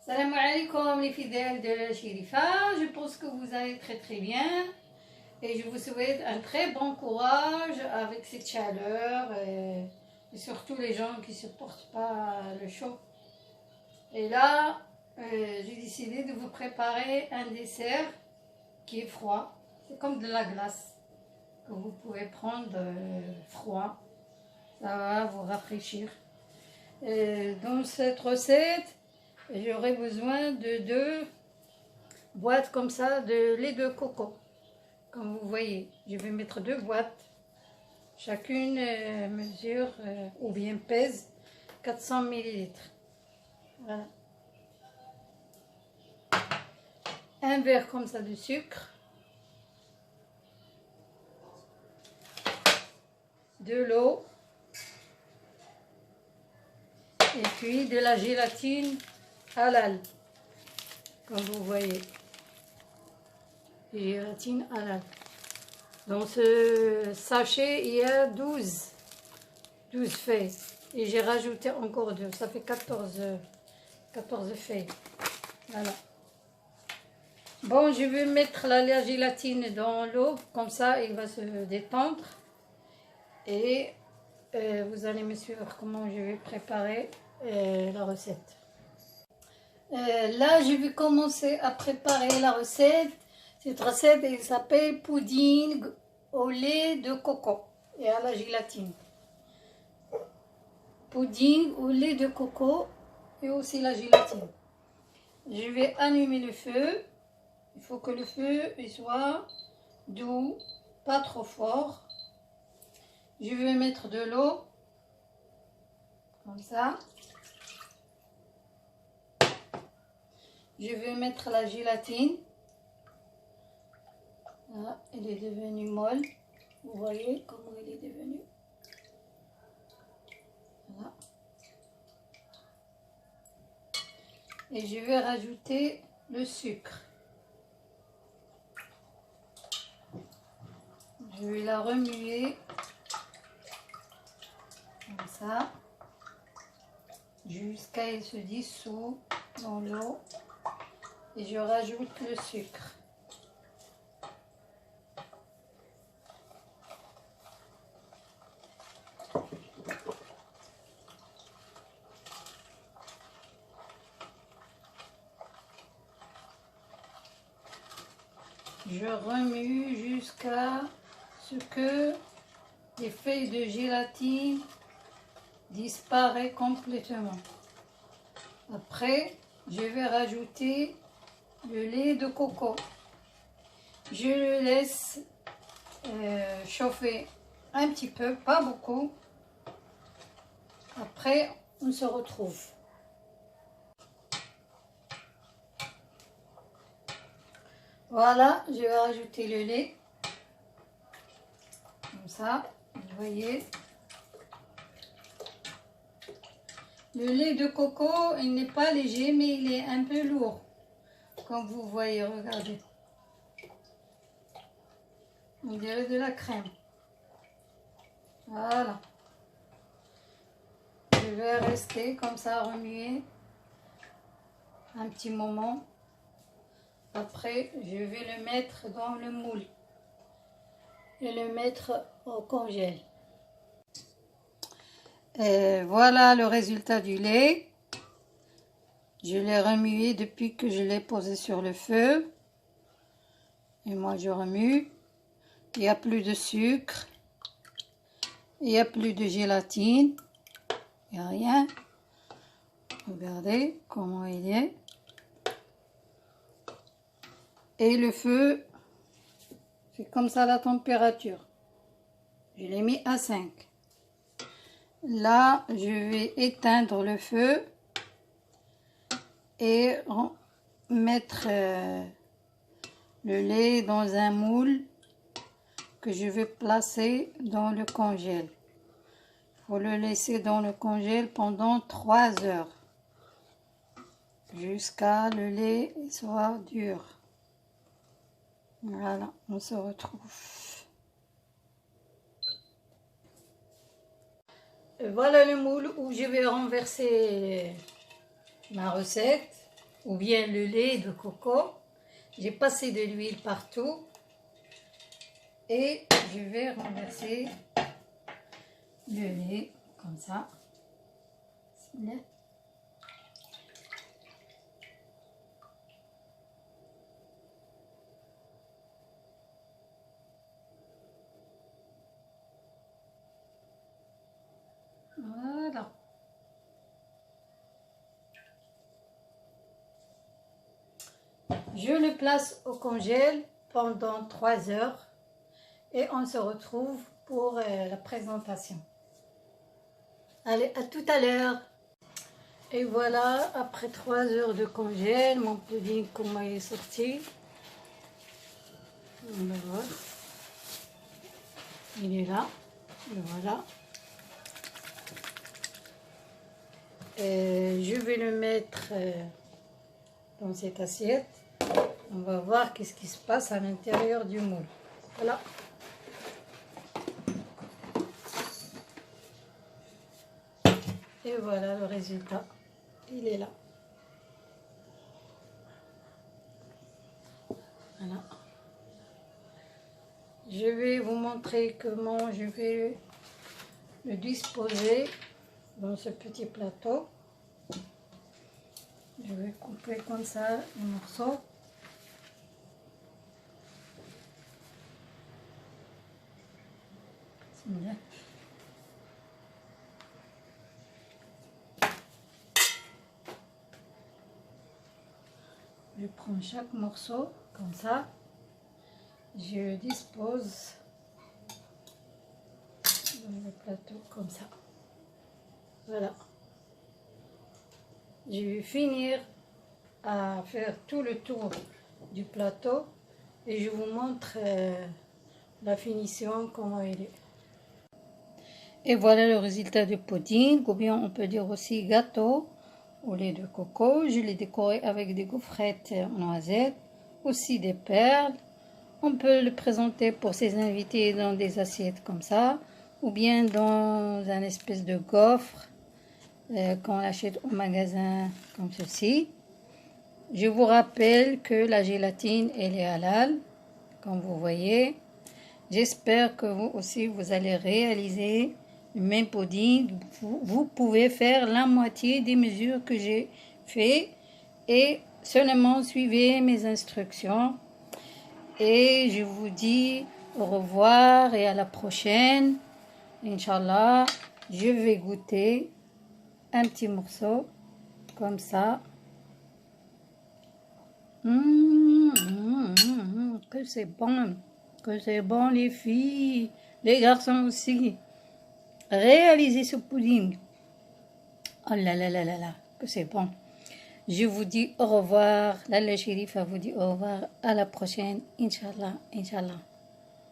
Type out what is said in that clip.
Salam alaikum les fidèles de la Shérifa, je pense que vous allez très bien et je vous souhaite un très bon courage avec cette chaleur et surtout les gens qui ne supportent pas le chaud. Et là, j'ai décidé de vous préparer un dessert qui est froid, c'est comme de la glace que vous pouvez prendre froid, ça va vous rafraîchir. Et dans cette recette, j'aurai besoin de 2 boîtes comme ça de lait de coco. Comme vous voyez, je vais mettre 2 boîtes. Chacune mesure ou bien pèse 400 ml. Voilà. Un verre comme ça de sucre. De l'eau. Et puis de la gélatine halal. Comme vous voyez. Gélatine halal. Dans ce sachet, il y a 12 feuilles. Et j'ai rajouté encore 2. Ça fait 14 feuilles. Voilà. Bon, je vais mettre la gélatine dans l'eau. Comme ça, il va se détendre. Et vous allez me suivre comment je vais préparer la recette. Là, je vais commencer à préparer la recette. Cette recette, elle s'appelle pudding au lait de coco et à la gélatine. Pudding au lait de coco et aussi la gélatine. Je vais allumer le feu. Il faut que le feu soit doux, pas trop fort. Je vais mettre de l'eau, comme ça. Je vais mettre la gélatine. Là, elle est devenue molle. Vous voyez comment elle est devenue. Voilà. Et je vais rajouter le sucre. Je vais la remuer comme ça jusqu'à ce qu'elle se dissout dans l'eau. Et je rajoute le sucre. Je remue jusqu'à ce que les feuilles de gélatine disparaissent complètement. Après, je vais rajouter le lait de coco. Je le laisse chauffer un petit peu, pas beaucoup. Après, on se retrouve. Voilà, je vais rajouter le lait. Comme ça, vous voyez. Le lait de coco, il n'est pas léger, mais il est un peu lourd. Comme vous voyez, regardez. On dirait de la crème. Voilà. Je vais rester comme ça, remuer un petit moment. Après, je vais le mettre dans le moule et le mettre au congèle. Et voilà le résultat du lait. Je l'ai remué depuis que je l'ai posé sur le feu. Et moi, je remue. Il n'y a plus de sucre. Il n'y a plus de gélatine. Il n'y a rien. Regardez comment il est. Et le feu, c'est comme ça la température. Je l'ai mis à 5. Là, je vais éteindre le feu et mettre le lait dans un moule que je vais placer dans le congèle. Il faut le laisser dans le congèle pendant 3 heures jusqu'à le lait soit dur. Voilà, on se retrouve. Voilà le moule où je vais renverser ma recette. ou bien le lait de coco. J'ai passé de l'huile partout et je vais renverser le lait comme ça. Voilà. Je le place au congèle pendant 3 heures et on se retrouve pour la présentation. Allez, à tout à l'heure. Et voilà, après 3 heures de congèle, mon pudding comment il est sorti. On va voir. Il est là. Et voilà. Et je vais le mettre dans cette assiette. On va voir qu'est-ce qui se passe à l'intérieur du moule. Voilà. Et voilà le résultat. Il est là. Voilà. Je vais vous montrer comment je vais le disposer dans ce petit plateau. Je vais couper comme ça les morceaux. Je prends chaque morceau comme ça. Je le dispose dans le plateau comme ça. Voilà. Je vais finir à faire tout le tour du plateau et je vous montre la finition, comment il est. Et voilà le résultat du pudding, ou bien on peut dire aussi gâteau au lait de coco. Je l'ai décoré avec des gaufrettes en noisettes, aussi des perles. On peut le présenter pour ses invités dans des assiettes comme ça, ou bien dans un espèce de gaufre qu'on achète au magasin comme ceci. Je vous rappelle que la gélatine elle est halal, comme vous voyez. J'espère que vous aussi vous allez réaliser le même pudding. Vous pouvez faire la moitié des mesures que j'ai fait et seulement suivez mes instructions. Et je vous dis au revoir et à la prochaine. Inch'Allah, je vais goûter un petit morceau comme ça. Que c'est bon, que c'est bon les filles, les garçons aussi. Réalisez ce pudding. Oh là là là là là, que c'est bon. Je vous dis au revoir. Lalla Chérifa vous dit au revoir. À la prochaine. Inch'Allah, Inch'Allah.